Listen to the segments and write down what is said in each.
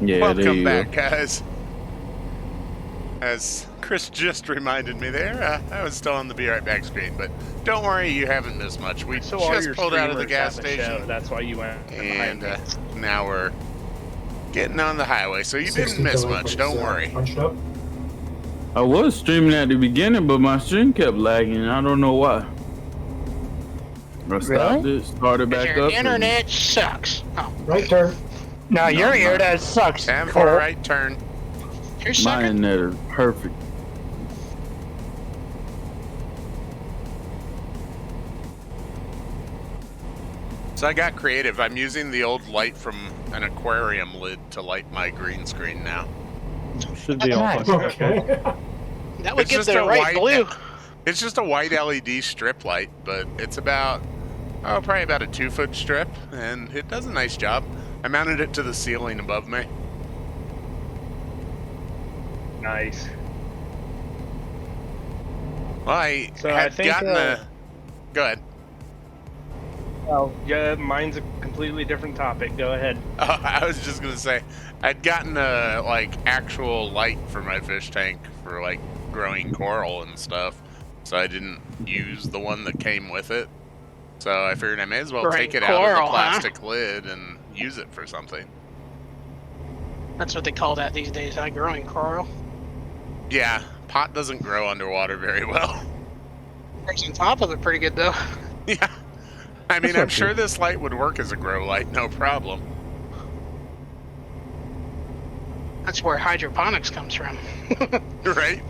Yeah, there Welcome you back, go. guys. As Chris just reminded me there, I was still on the Be Right Back screen, but don't worry, you haven't missed much. We So all just your pulled out of the streamers gas have a show. station, That's why you went and behind me. now we're getting on the highway, so you 60 didn't miss delinquents, much, don't worry. Punched up. I was streaming at the beginning, but my stream kept lagging. I don't know why. I stopped it, started back Your up. internet sucks. Oh, Right turn. No, your mine. internet sucks. Time Cole. for a right turn. you're My sucking. internet is perfect. So I got creative. I'm using the old light from an aquarium lid to light my green screen now. Should be all Nice. fucking Okay. That would It's give just the a right white- blue. It's just a white LED strip light, but it's about, probably about a 2-foot strip, and it does a nice job. I mounted it to the ceiling above me. nice. Well, I So I had think, gotten the... Go ahead. Well, yeah, mine's a completely different topic. Go ahead. Oh, I was just gonna say, I'd gotten a, like, actual light for my fish tank for, like, growing coral and stuff, so I didn't use the one that came with it. So I figured I may as well Growing take it out of coral, the huh? plastic lid and use it for something. That's what they call that these days, huh? Growing coral. Yeah, pot doesn't grow underwater very well. Grows on top of it pretty good, though. Yeah. I mean, That's I'm not sure true. this light would work as a grow light, no problem. That's where hydroponics comes from. Right?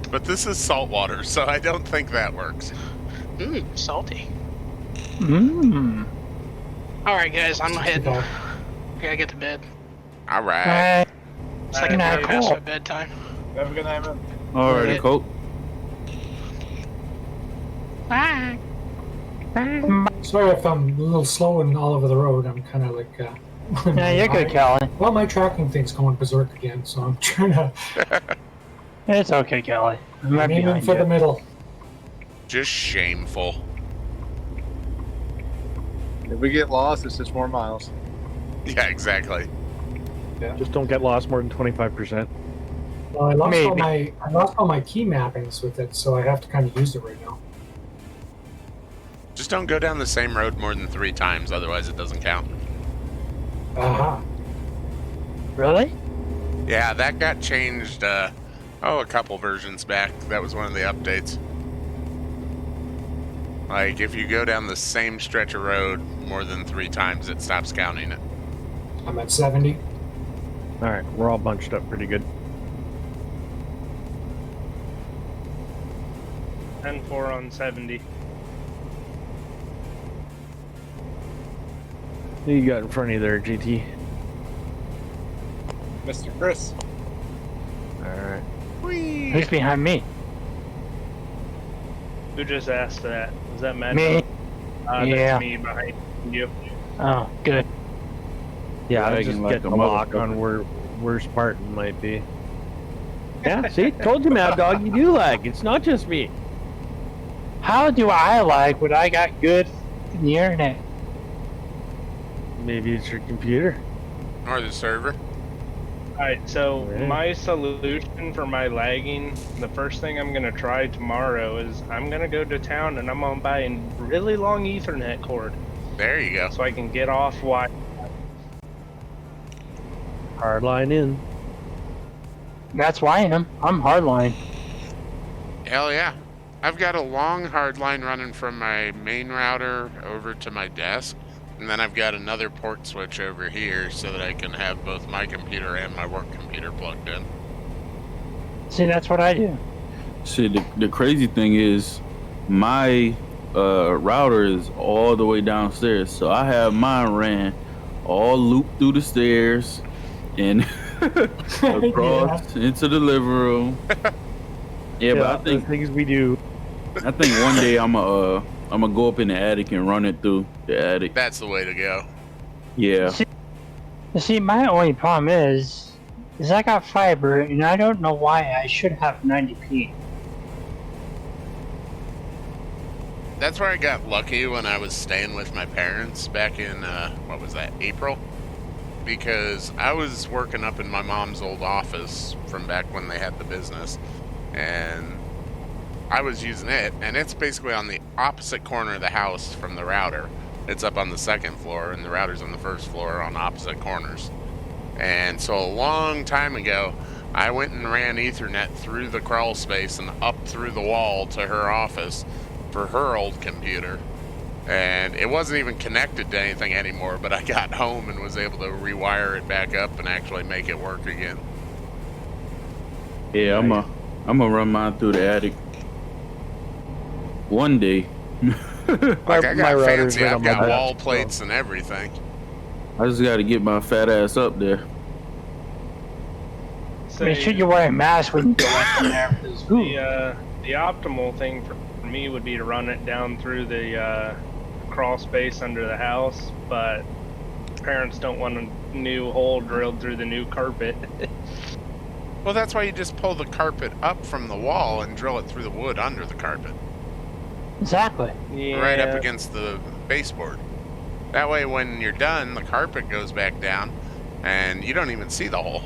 But this is salt water, so I don't think that works. Mmm, salty. Mmm. Alright, guys, I'm heading. 65. Gotta get to bed. All right. It's like Alright, an hour cool. past my bedtime. Have a good night, man. Alrighty, Yeah. Colt. Bye. Sorry if I'm a little slow and all over the road. I'm kind of like. Yeah, you're good, Kelly. Well, my tracking thing's going berserk again, so I'm trying to. It's okay, Kelly. I'm right I'm aiming behind for the you. middle. Just shameful. If we get lost, it's just more miles. Yeah, exactly. Just don't get lost more than 25%. Well, I lost Maybe. I lost all my key mappings with it, so I have to kind of use it right now. Just don't go down the same road more than 3 times, otherwise it doesn't count. Aha. Really? Yeah, that got changed, a couple versions back. That was one of the updates. Like, if you go down the same stretch of road more than 3 times, it stops counting it. I'm at 70. Alright, we're all bunched up pretty good. 10-4 on 70. Who you got in front of you there, GT? Mr. Chris. Alright. Who's behind me? Who just asked that? Was that Matt? Me. That's Yeah. me behind you. Oh, good. Yeah, I was Lagging just like getting a a lock motherfucker. on where Spartan might be. Yeah, see? Told you, Mad Dog, you do lag. It's not just me. How do I lag when I got good in the internet? Maybe it's your computer. Or the server. Alright, so Oh, my solution for my lagging, the first thing I'm gonna try tomorrow is I'm gonna go to town and I'm gonna buy a really long Ethernet cord There you go. so I can get off Wi. Hardline in. That's why I'm hardline. Hell yeah. I've got a long hard line running from my main router over to my desk, and then I've got another port switch over here so that I can have both my computer and my work computer plugged in. See, that's what I do. See, the crazy thing is, my router is all the way downstairs, so I have mine ran all looped through the stairs and across into the living room. Yeah, but I the think things we do. one day I'm gonna go up in the attic and run it through the attic. That's the way to go. Yeah, See, my only problem is I got fiber, and I don't know why I should have 90p. That's where I got lucky when I was staying with my parents back in, what was that, April? because I was working up in my mom's old office from back when they had the business, and I was using it, and it's basically on the opposite corner of the house from the router. It's up on the second floor, and the router's on the first floor on opposite corners. And so a long time ago, I went and ran Ethernet through the crawl space and up through the wall to her office for her old computer. And it wasn't even connected to anything anymore, but I got home and was able to rewire it back up and actually make it work again. Yeah, I'm gonna run mine through the attic one day. Like, I got router's fancy, right I've on my got back, wall so- plates and everything. I just got to get my fat ass up there. Make sure you wear a mask when you go in there. 'Cause, ooh, The optimal thing for me would be to run it down through the crawl space under the house, but parents don't want a new hole drilled through the new carpet. Well, that's why you just pull the carpet up from the wall and drill it through the wood under the carpet. exactly. Yeah. Right up against the baseboard. That way, when you're done, the carpet goes back down, and you don't even see the hole.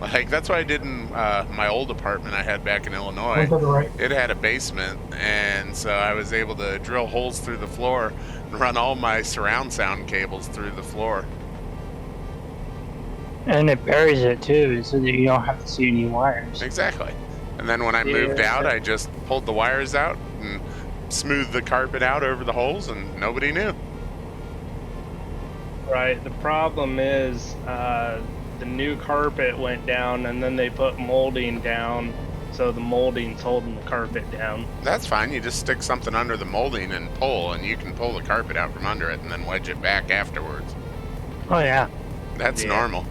Like, that's what I did in my old apartment I had back in Illinois. One to the right. It had a basement, and so I was able to drill holes through the floor and run all my surround sound cables through the floor. And it buries it too, so that you don't have to see any wires. Exactly. And then when I moved out, I just pulled the wires out and smoothed the carpet out over the holes, and nobody knew. Right. The problem is the new carpet went down, and then they put molding down, so the molding's holding the carpet down. That's fine. You just stick something under the molding and pull, and you can pull the carpet out from under it and then wedge it back afterwards. Oh yeah. That's Yeah. normal.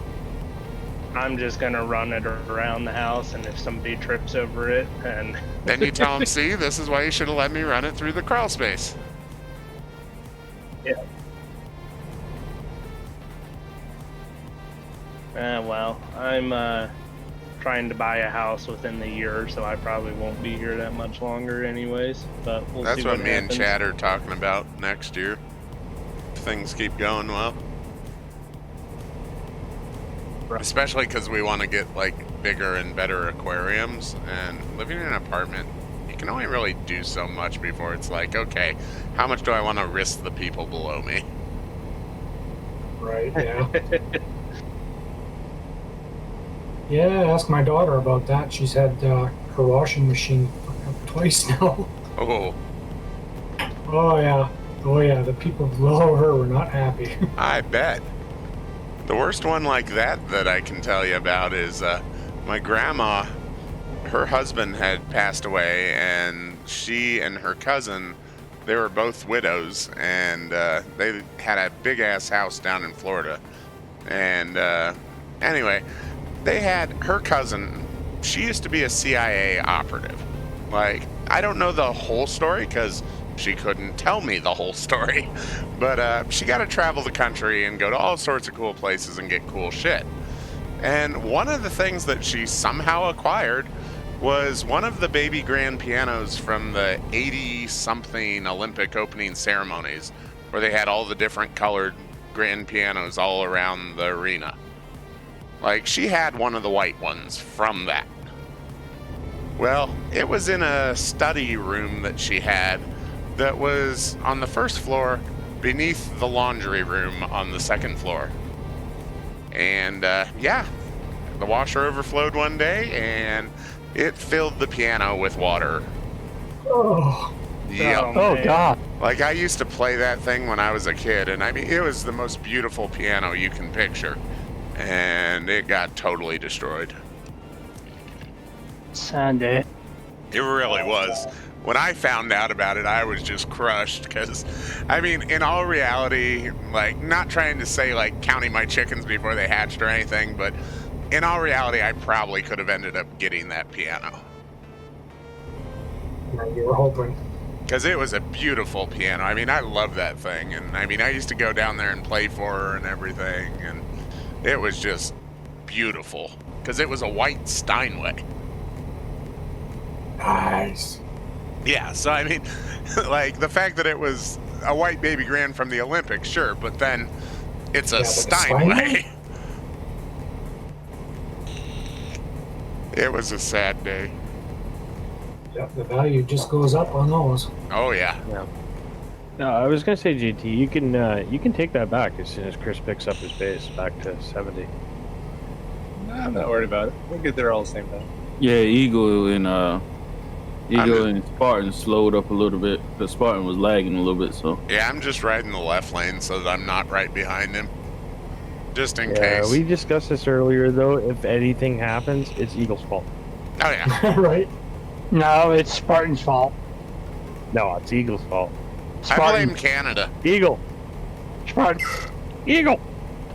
I'm just gonna run it around the house, and if somebody trips over it, and Then you tell them, see, this is why you should have let me run it through the crawl space. well, I'm trying to buy a house within the year, so I probably won't be here that much longer, anyways. But we'll That's see what what me happens. and Chad are talking about next year. If things keep going well. Right. Especially because we want to get like bigger and better aquariums, and living in an apartment, you can only really do so much before it's like, okay, how much do I want to risk the people below me? Right, yeah. Yeah, ask my daughter about that. She's had her washing machine fucked up twice now. Oh, Oh yeah. Oh yeah, the people below her were not happy. I bet. The worst one like that I can tell you about is my grandma. Her husband had passed away, and she and her cousin, they were both widows, and they had a big ass house down in Florida. And anyway, they had her cousin. She used to be a CIA operative. Like, I don't know the whole story because she couldn't tell me the whole story, but she got to travel the country and go to all sorts of cool places and get cool shit. And one of the things that she somehow acquired was one of the baby grand pianos from the 80-something Olympic opening ceremonies, where they had all the different colored grand pianos all around the arena. Like, she had one of the white ones from that. Well, it was in a study room that she had that was on the first floor beneath the laundry room on the second floor. And yeah, the washer overflowed one day and it filled the piano with water. Oh, Yep. Oh man. god. Like, I used to play that thing when I was a kid, and I mean, it was the most beautiful piano you can picture. And it got totally destroyed. Sad day. It really was. When I found out about it, I was just crushed because, I mean, in all reality, like, not trying to say, like, counting my chickens before they hatched or anything, but in all reality, I probably could have ended up getting that piano. yeah, you were hoping. Because it was a beautiful piano. I mean, I love that thing. And, I mean, I used to go down there and play for her and everything. And it was just beautiful. Because it was a white Steinway. Nice. Yeah, so I mean, like, the fact that it was a white baby grand from the Olympics, sure, but then it's a Yeah, but a Steinway. It was a sad day. Yep, the value just goes up on those. Oh yeah. No, I was gonna say, JT, you can take that back as soon as Chris picks up his base back to 70. No, I'm not worried about it. We'll get there all the same time. Yeah, Eagle and Spartan slowed up a little bit because Spartan was lagging a little bit. So Yeah, I'm just riding the left lane so that I'm not right behind him. Just in Yeah, case. we discussed this earlier, though. If anything happens, it's Eagle's fault. Oh yeah. Right? No, it's Spartan's fault. No, it's Eagle's fault. I Spartan. blame Canada. Eagle! Spartan. Eagle!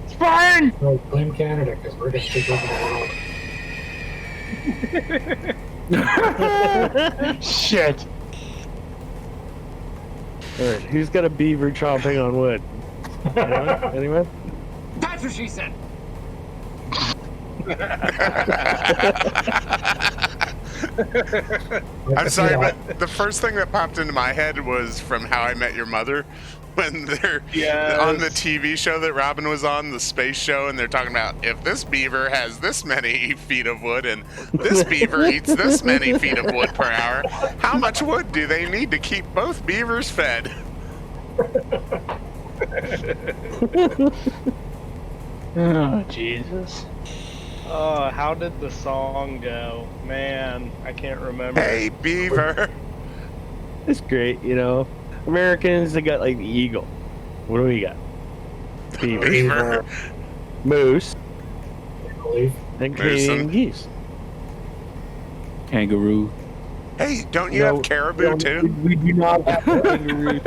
Spartan! No, blame Canada because we're going to take over the world. Shit. Alright, who's got a beaver chomping on wood? Anyone? That's what she said. I'm sorry, but the first thing that popped into my head was from How I Met Your Mother, when they're on the TV show that Robin was on, the space show, and they're talking about if this beaver has this many feet of wood and this beaver eats this many feet of wood per hour, how much wood do they need to keep both beavers fed? Oh, Jesus. Oh, how did the song go? Man, I can't remember. Hey, beaver. It's great, you know. Americans, they got like the eagle. What do we got? Beaver. Beaver. Moose. I believe. And Moose Canadian and- geese. kangaroo. Hey, don't you No, have caribou no, too? We do not have kangaroo.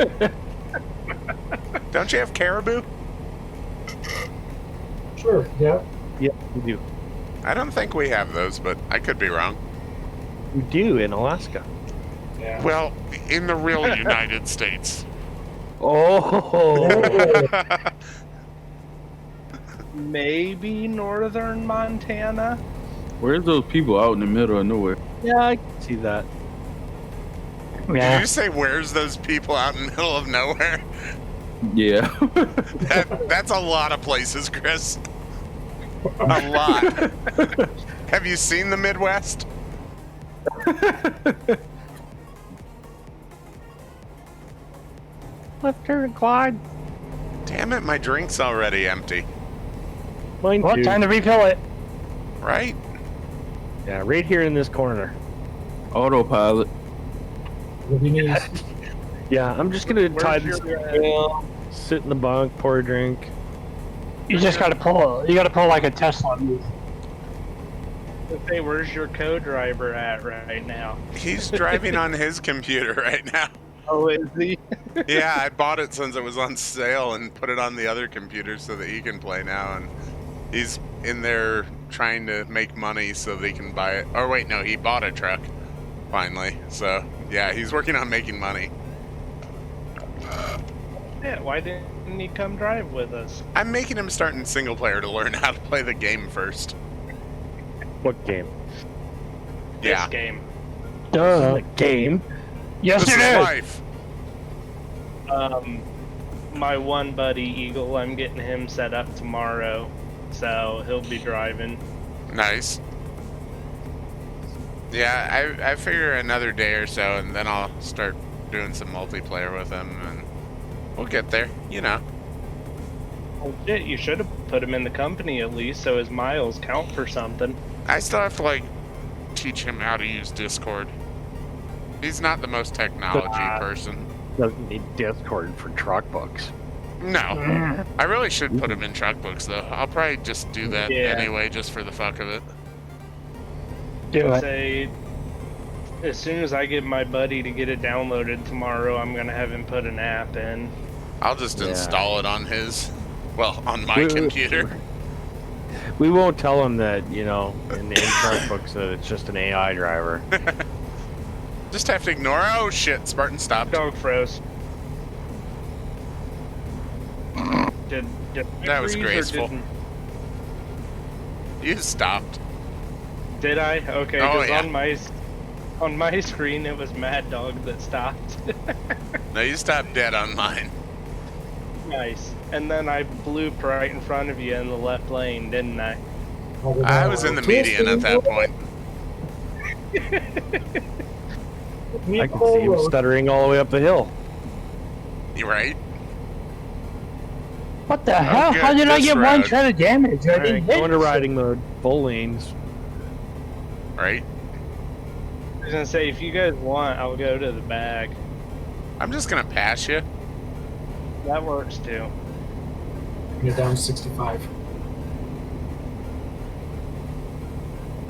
Don't you have caribou? Sure, yeah. Yeah, we do. I don't think we have those, but I could be wrong. We do in Alaska. Yeah. Well, in the real United States. Oh! Maybe northern Montana? Where's those people out in the middle of nowhere? Yeah, I can see that. Did Yeah. you say where's those people out in the middle of nowhere? Yeah. That's a lot of places, Chris. A lot. Have you seen the Midwest? Left turn, Clyde. Damn it, my drink's already empty. Mine Well, too. time to refill it. Right? Yeah, right here in this corner. Autopilot. It'll be nice. Yeah, I'm just gonna Where's tie this your, down, sit in the bunk, pour a drink. You just gotta pull. You gotta pull like a Tesla move. Hey, where's your co-driver at right now? He's driving on his computer right now. Oh, is he? Yeah, I bought it since it was on sale and put it on the other computer so that he can play now. And he's in there trying to make money so that he can buy it. Or wait, no, he bought a truck finally. So yeah, he's working on making money. Yeah, why didn't he come drive with us? I'm making him start in single player to learn how to play the game first. What game? Yeah, This game. Duh. Game. Yes, this it is is. life. My one buddy, Eagle, I'm getting him set up tomorrow, so he'll be driving. Nice. Yeah, I figure another day or so, and then I'll start doing some multiplayer with him, and we'll get there. You know. Oh shit, you should have put him in the company at least, so his miles count for something. I still have to teach him how to use Discord. He's not the most technology person. Doesn't need Discord for truck books. No, I really should put him in truck books though. I'll probably just do that Yeah. anyway, just for the fuck of it. Do it. Say, as soon as I get my buddy to get it downloaded tomorrow, I'm gonna have him put an app in. I'll just Yeah. install it on his, on my Wait, computer. We won't tell him that, you know, in the truck books that it's just an AI driver. Just have to ignore. Oh shit! Spartan stopped. Dog froze. Did That was freeze or graceful. didn't- You stopped. Did I? Okay, Oh, 'cause yeah. on my screen it was Mad Dog that stopped. No, you stopped dead on mine. Nice. And then I blew right in front of you in the left lane, didn't I? I was in the median at that point. I can see him stuttering all the way up the hill. You right? What the hell? good, How did I this get one road. shred of damage? I Alright, didn't go hit into it. riding mode. Full lanes. Right? I was gonna say, if you guys want, I'll go to the back. I'm just gonna pass you. That works too. You're down 65.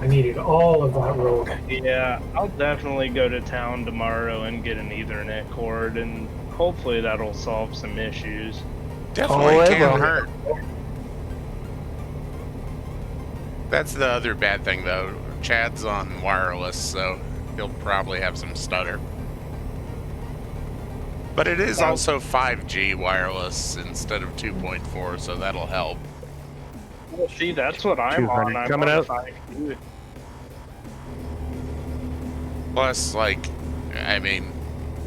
I needed all of that road. Yeah, I'll definitely go to town tomorrow and get an Ethernet cord, and hopefully that'll solve some issues. Definitely Oh, it can't will. hurt. That's the other bad thing, though. Chad's on wireless, so he'll probably have some stutter. But it is also 5G wireless instead of 2.4, so that'll help. Well, see, that's what I'm 200 on. I'm coming on out. 5G. Plus, like, I mean,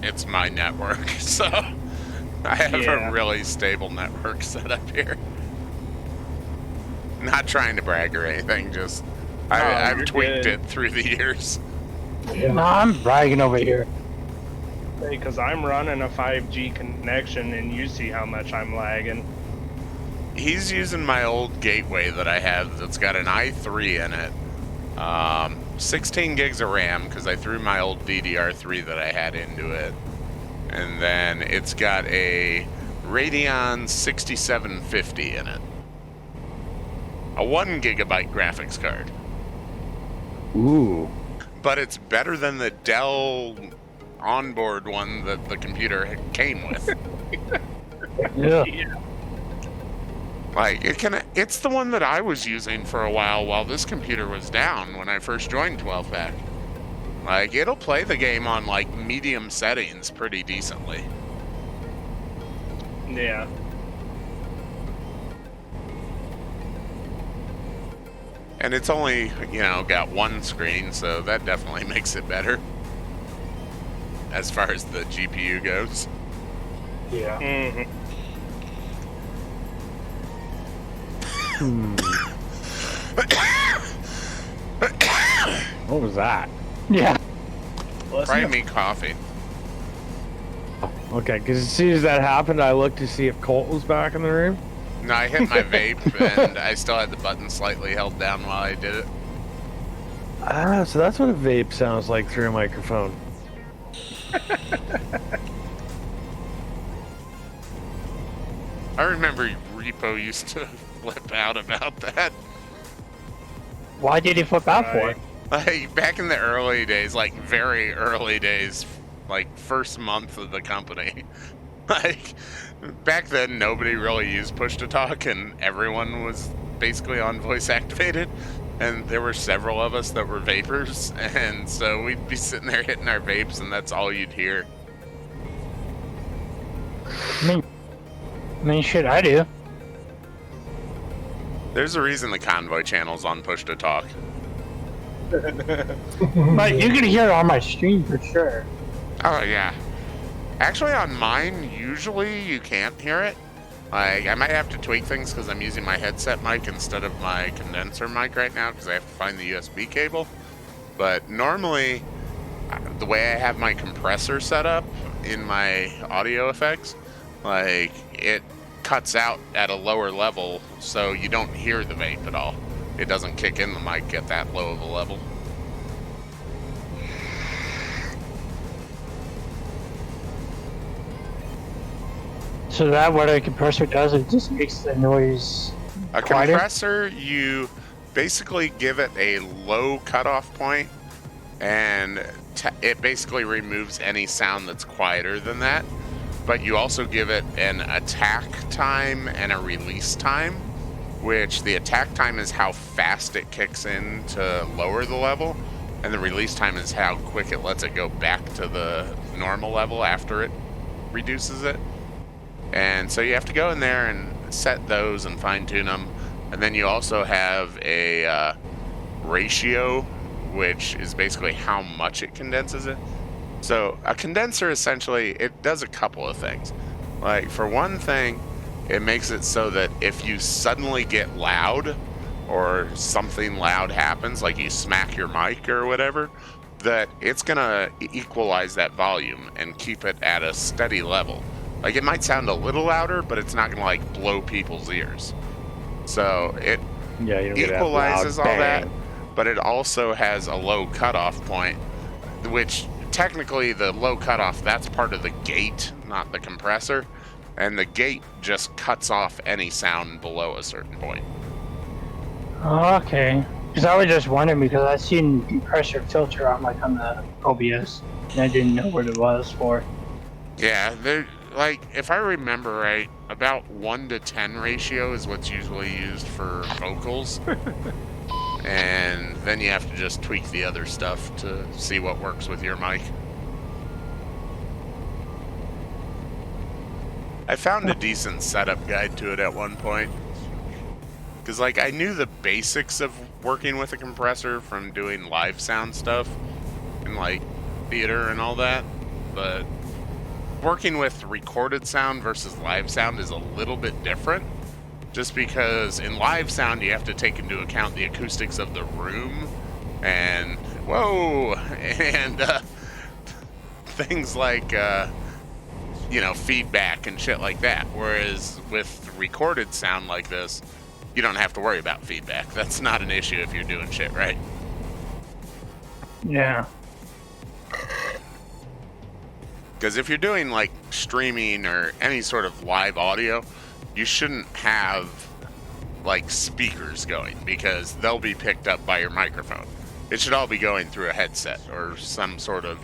it's my network, so I have Yeah. a really stable network set up here. Not trying to brag or anything, just I've you're tweaked good. it through the years. Yeah. No, I'm bragging over here. Because I'm running a 5G connection, and you see how much I'm lagging. He's using my old gateway that I have that's got an i3 in it. 16 gigs of RAM because I threw my old DDR3 that I had into it. And then it's got a Radeon 6750 in it. A 1 gigabyte graphics card. Ooh. But it's better than the Dell onboard one that the computer came with. Yeah. Like, it's the one that I was using for a while this computer was down when I first joined 12PK. Like, it'll play the game on, like, medium settings pretty decently. Yeah. And it's only, got one screen, so that definitely makes it better. As far as the GPU goes. Yeah. Mm-hmm. What was that? Yeah. Probably me coffee. Okay, because as soon as that happened, I looked to see if Colt was back in the room. No, I hit my vape, and I still had the button slightly held down while I did it. Ah, so that's what a vape sounds like through a microphone. I remember Repo used to flip out about that. Why did he flip out for Right. it? Like, back in the early days, like, very early days, like, first month of the company. Like, back then, nobody really used push-to-talk, and everyone was basically on voice activated. And there were several of us that were vapors, and so we'd be sitting there hitting our vapes, and that's all you'd hear. I mean, shit, I do. There's a reason the Convoy channel's on push-to-talk. But you can hear it on my stream for sure. Oh, yeah. Actually, on mine, usually you can't hear it. Like, I might have to tweak things because I'm using my headset mic instead of my condenser mic right now because I have to find the USB cable. But normally, the way I have my compressor set up in my audio effects, like, it cuts out at a lower level so you don't hear the vape at all. It doesn't kick in the mic at that low of a level. So that what a compressor does, it just makes the noise A quieter? compressor, you basically give it a low cutoff point, and it basically removes any sound that's quieter than that. But you also give it an attack time and a release time, which the attack time is how fast it kicks in to lower the level, and the release time is how quick it lets it go back to the normal level after it reduces it. And so you have to go in there and set those and fine-tune them. And then you also have a ratio, which is basically how much it condenses it. So a condenser, essentially, it does a couple of things. Like, for one thing, it makes it so that if you suddenly get loud or something loud happens, like you smack your mic or whatever, that it's gonna equalize that volume and keep it at a steady level. Like, it might sound a little louder, but it's not gonna like blow people's ears. So it Yeah, you don't get that equalizes loud all that, bang. but it also has a low cutoff point, which technically the low cutoff, that's part of the gate, not the compressor. And the gate just cuts off any sound below a certain point. Oh, okay. Because I was just wondering because I seen compressor filter on like on the OBS, and I didn't know what it was for. Yeah, like, if I remember right, about 1 to 10 ratio is what's usually used for vocals. And then you have to just tweak the other stuff to see what works with your mic. I found a decent setup guide to it at one point. Because, like, I knew the basics of working with a compressor from doing live sound stuff and, like, theater and all that. But working with recorded sound versus live sound is a little bit different. Just because in live sound you have to take into account the acoustics of the room and, whoa, and things like, feedback and shit like that. Whereas with recorded sound like this, you don't have to worry about feedback. That's not an issue if you're doing shit right. Yeah. Because if you're doing like streaming or any sort of live audio, you shouldn't have like speakers going because they'll be picked up by your microphone. It should all be going through a headset or some sort of,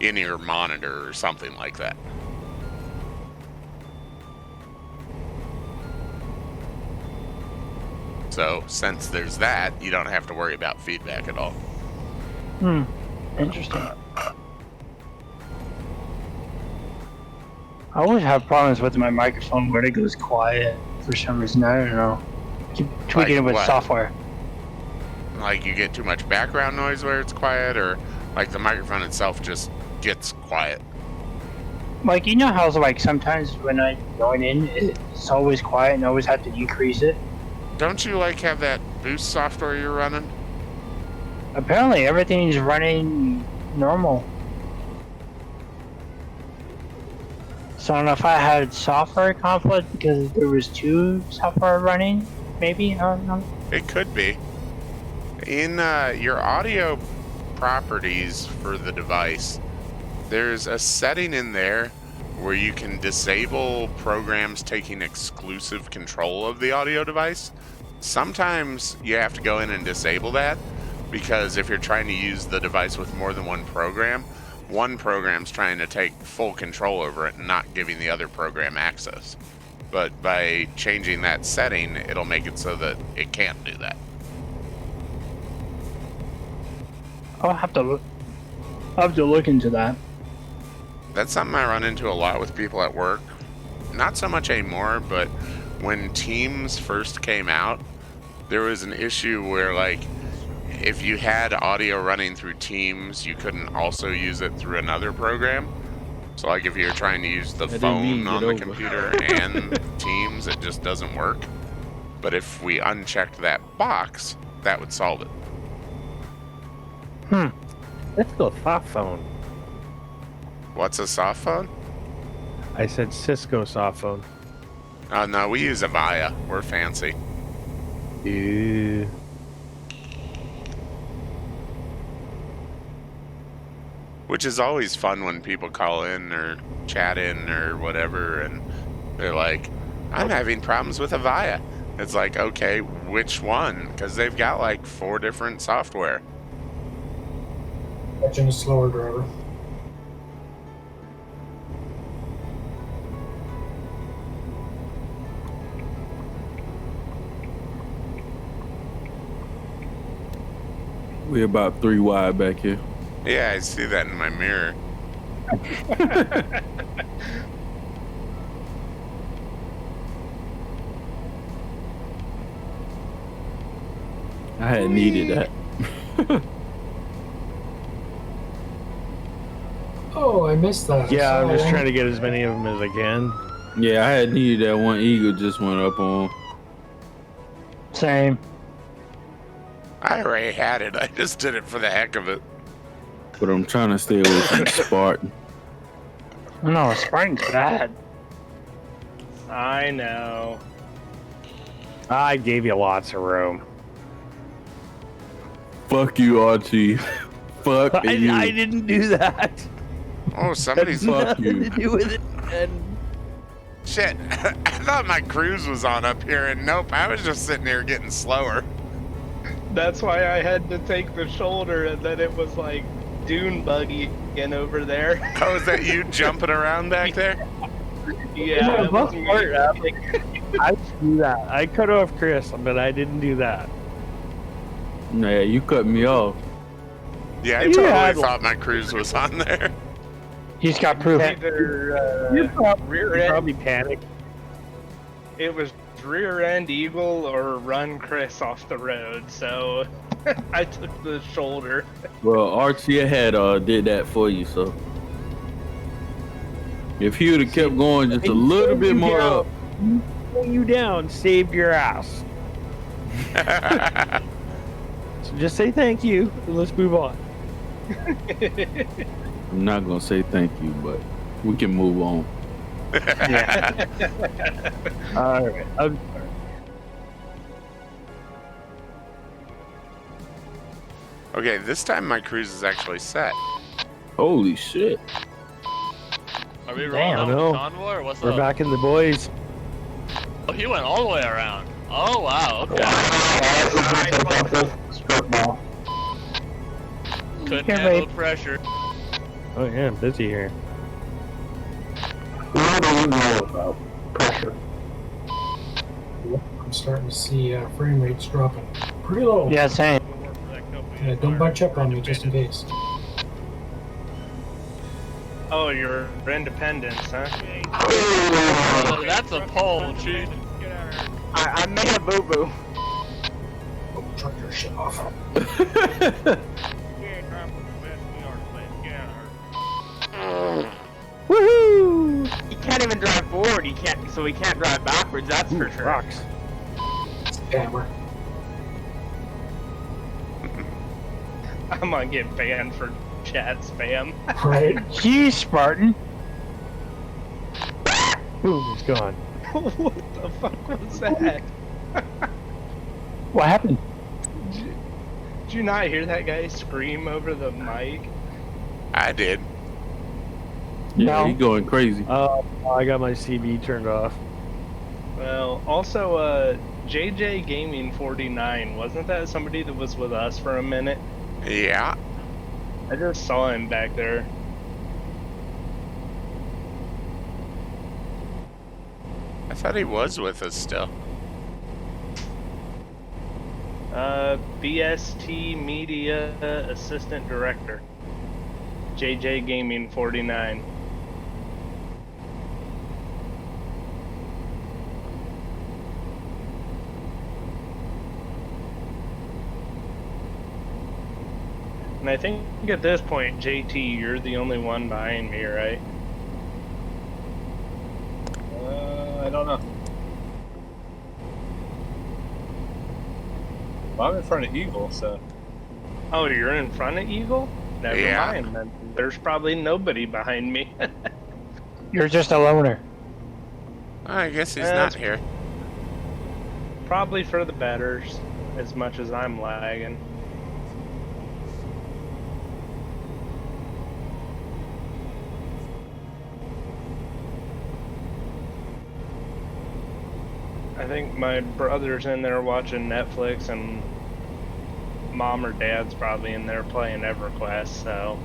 in-ear monitor or something like that. So, since there's that, you don't have to worry about feedback at all. Interesting. I always have problems with my microphone where it goes quiet for some reason. I don't know. Keep tweaking it with what? software. Like, you get too much background noise where it's quiet, or like the microphone itself just gets quiet. Like, you know how like sometimes when I join in, it's always quiet and I always have to decrease it. Don't you like have that boost software you're running? Apparently everything's running normal. So I don't know if I had software conflict because there was 2 software running, maybe, I don't know. It could be. In your audio properties for the device, there's a setting in there where you can disable programs taking exclusive control of the audio device. Sometimes you have to go in and disable that because if you're trying to use the device with more than one program's trying to take full control over it and not giving the other program access. But by changing that setting, it'll make it so that it can't do that. I'll have to look into that. That's something I run into a lot with people at work. Not so much anymore, but when Teams first came out, there was an issue where, like, if you had audio running through Teams, you couldn't also use it through another program. So, like, if you're trying to use the phone on the computer and Teams, it just doesn't work. But if we unchecked that box, that would solve it. Let's go soft phone. What's a soft phone? I said Cisco soft phone. Oh, no, we use Avaya. We're fancy. Ew. Which is always fun when people call in or chat in or whatever, and they're like, I'm having problems with Avaya. It's like, okay, which one? Because they've got like 4 different software. Catching a slower driver. We're about 3 wide back here. Yeah, I see that in my mirror. I had needed that. Oh, I missed that. Yeah, I'm just Sorry. trying to get as many of them as I can. Yeah, I had needed that one eagle just went up on. Same. I already had it. I just did it for the heck of it. But I'm trying to stay away from Spartan. No, Spartan's bad. I know. I gave you lots of room. Fuck you, Archie. Fuck you. I didn't do that. Oh, somebody's Fuck Nothing you. to do with it. And shit. I thought my cruise was on up here, and nope, I was just sitting here getting slower. That's why I had to take the shoulder, and then it was like dune buggy again over there. Oh, is that you jumping around back there? Yeah, it was me. I didn't do that. I cut off Chris, but I didn't do that. Nah, you cut me off. Yeah, I You totally had thought my cruise was on there. He's got proof. Either You rear end, probably panicked. it was rear end eagle or run Chris off the road, so I took the shoulder. Well, Archie had did that for you, so if he would have kept going just a little bit more up. Pull you down, saved your ass. So just say thank you and let's move on. I'm not gonna say thank you, but we can move on. Yeah. All right. Okay, this time my cruise is actually set. Holy shit! Are we rolling Damn. out No. with Convoy or what's We're up? back in the boys. Oh, he went all the way around. Oh, wow, okay. Couldn't Can't handle wait. the pressure. Oh yeah, I'm busy here. Pressure. I'm starting to see frame rates dropping pretty low. Yeah, same. Yeah, don't bunch up on me just in case. Oh, you're independence, huh? Oh, that's a pole, chief. I made a boo boo. Oh, truck your shit off. Woohoo! He can't even drive forward. He can't, so he can't drive backwards. That's for sure. Rocks. Hammer. I'm gonna get banned for chat spam. Right? Jeez, Spartan. Boom, it's gone. What the fuck was that? What happened? Did you not hear that guy scream over the mic? I did. Yeah, No. he going crazy. I got my CB turned off. Well, also, JJ Gaming 49, wasn't that somebody that was with us for a minute? Yeah. I just saw him back there. I thought he was with us still. BST Media Assistant Director. JJ Gaming 49. And I think at this point, JT, you're the only one behind me, right? I don't know. Well, I'm in front of Eagle, so. Oh, you're in front of Eagle? Never Yeah. mind, then. There's probably nobody behind me. You're just a loner. I guess he's That's- not here. Probably for the betters, as much as I'm lagging. I think my brother's in there watching Netflix, and mom or dad's probably in there playing EverQuest, so.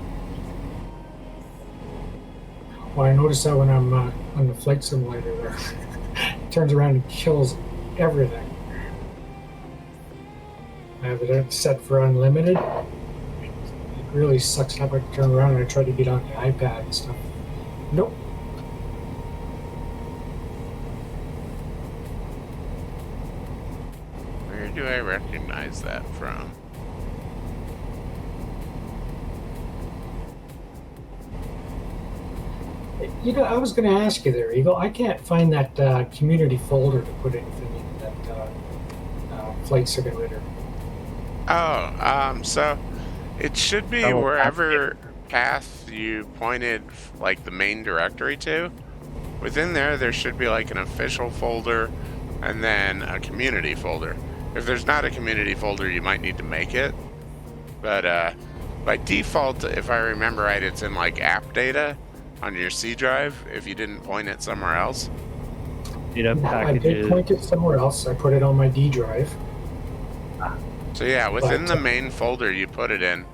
Well, I noticed that when I'm on the flight simulator there. It turns around and kills everything. I have it set for unlimited. It really sucks up. I turn around and I try to get on the iPad and stuff. Nope. Where do I recognize that from? You know, I was going to ask you there, Eagle. I can't find that community folder to put anything in that flight simulator. Oh, so It should be Oh, wherever path you pointed, like the main directory to. Within there should be like an official folder and then a community folder. If there's not a community folder, you might need to make it. But by default, if I remember right, it's in like app data on your C drive if you didn't point it somewhere else. Data I did packages. point it somewhere else. I put it on my D drive. So yeah, within But, the main folder you put it in,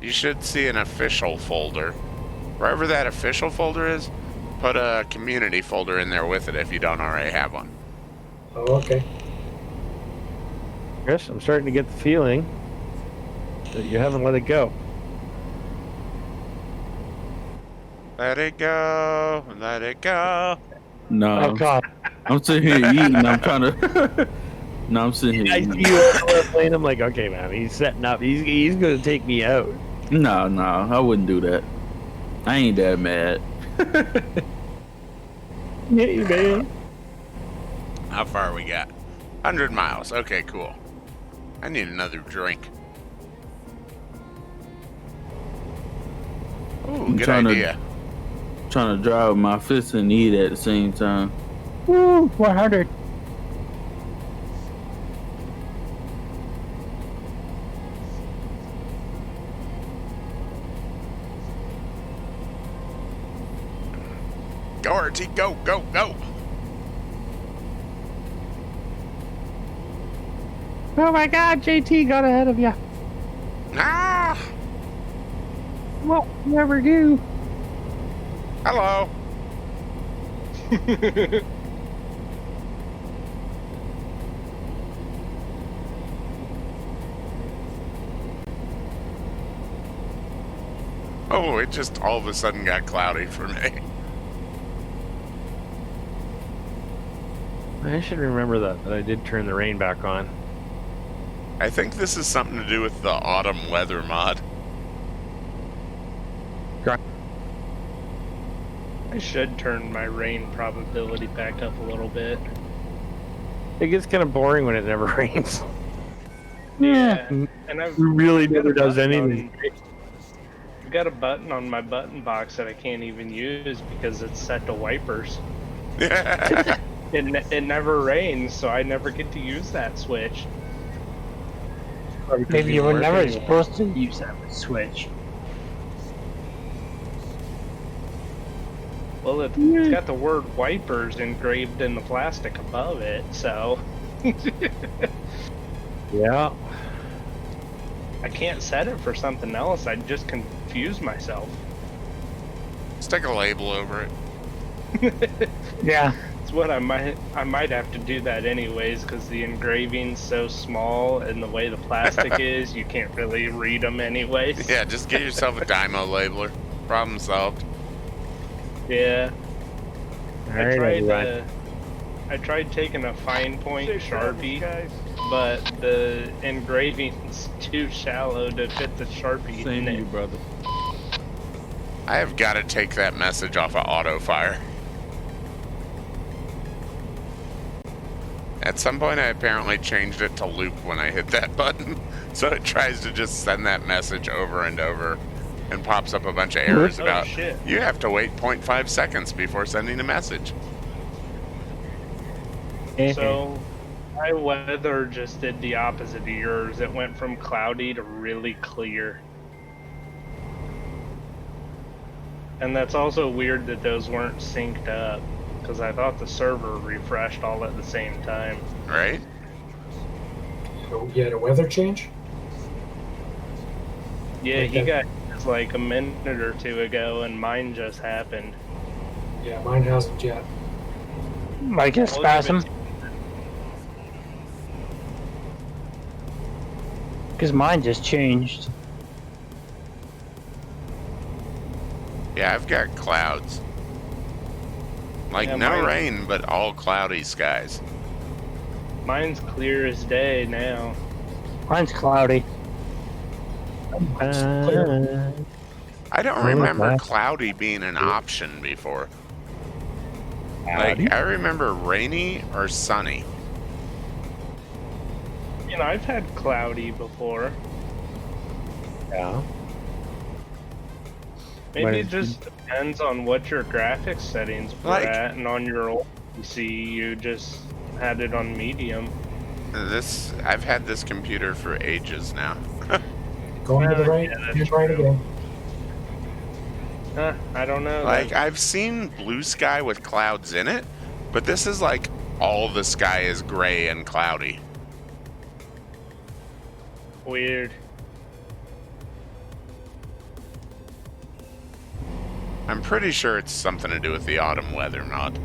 you should see an official folder. Wherever that official folder is, put a community folder in there with it if you don't already have one. Oh, okay. Chris, I'm starting to get the feeling that you haven't let it go. Let it go, let it go. No, Oh god. I'm sitting here eating. I'm trying to. No, I'm sitting here I eating. see you playing. I'm like, okay, man, he's setting up. He's going to take me out. No, I wouldn't do that. I ain't that mad. Yeah, man. How far we got? 100 miles. Okay, cool. I need another drink. Ooh, I'm good trying idea. Trying to drive with my fists and eat at the same time. Woo, 100. Go, RT, go, go, go. Oh my god, JT got ahead of you. Ah! Well, never do. Hello. Oh, it just all of a sudden got cloudy for me. I should remember that I did turn the rain back on. I think this is something to do with the autumn weather mod. I should turn my rain probability back up a little bit. It gets kind of boring when it never rains. Yeah, and It really never does button anything. I've got a button on my button box that I can't even use because it's set to wipers. It never rains, so I never get to use that switch. Maybe you were never supposed to use that switch. Well, it's got the word wipers engraved in the plastic above it, so Yeah. I can't set it for something else. I'd just confuse myself. Stick a label over it. Yeah. It's what I might have to do that anyways, because the engraving's so small and the way the plastic is, you can't really read them anyways. Yeah, just get yourself a Dymo labeler. Problem solved. Yeah. Alright, I tried taking a fine point Sharpie, but the engraving's too shallow to fit the Sharpie Same in to it. you, brother. I have got to take that message off of auto fire. At some point, I apparently changed it to loop when I hit that button, so it tries to just send that message over and over and pops up a bunch of errors Oh, about shit. you have to wait 0.5 seconds before sending a message. So, my weather just did the opposite of yours. It went from cloudy to really clear. And that's also weird that those weren't synced up, because I thought the server refreshed all at the same time. Right? So you had a weather change? Yeah, he Okay. got his like a minute or two ago, and mine just happened. Yeah, mine hasn't yet. Like a spasm. Because mine just changed. Yeah, I've got clouds. Like Yeah, no mine- rain, but all cloudy skies. Mine's clear as day now. Mine's cloudy. I don't remember cloudy being an option before. Like, I remember rainy or sunny. You know, I've had cloudy before. Yeah. Maybe But it just depends on what your graphics settings were Like- at, and on your old PC, you just had it on medium. I've had this computer for ages now. Going to the right, Yeah, that's and right true. again. I don't know. Like, then. I've seen blue sky with clouds in it, but this is like all the sky is gray and cloudy. Weird. I'm pretty sure it's something to do with the autumn weather mod.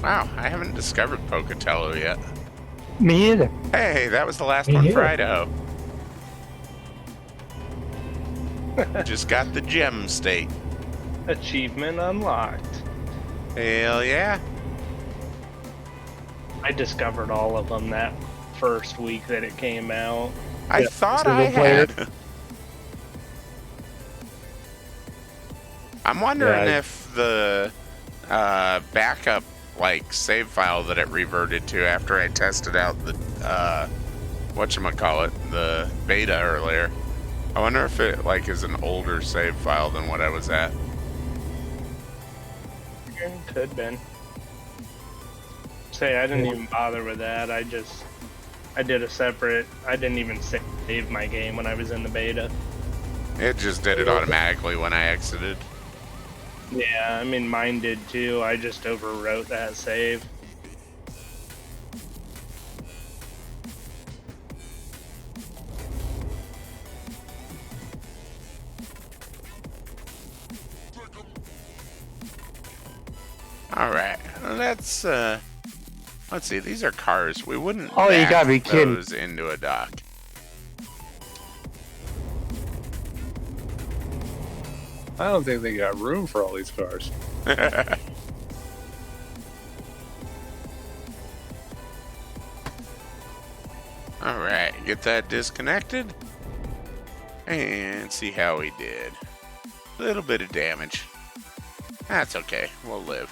Wow, I haven't discovered Pocatello yet. Me either. Hey, that was the last Me one neither. for Idaho. Just got the gem state. Achievement unlocked. Hell yeah. I discovered all of them that first week that it came out. I Yeah, thought single I player. had. I'm wondering Yeah. if the backup like save file that it reverted to after I tested out the whatchamacallit, the beta earlier. I wonder if it like is an older save file than what I was at. Could been. Say I didn't even bother with that. I did a separate. I didn't even save my game when I was in the beta. It just did it automatically when I exited. Yeah, I mean mine did too. I just overwrote that save. All right, let's see. These are cars. We wouldn't. Oh, you back gotta be kidding. those into a dock. I don't think they got room for all these cars. All right, get that disconnected and see how we did. Little bit of damage. That's okay. We'll live.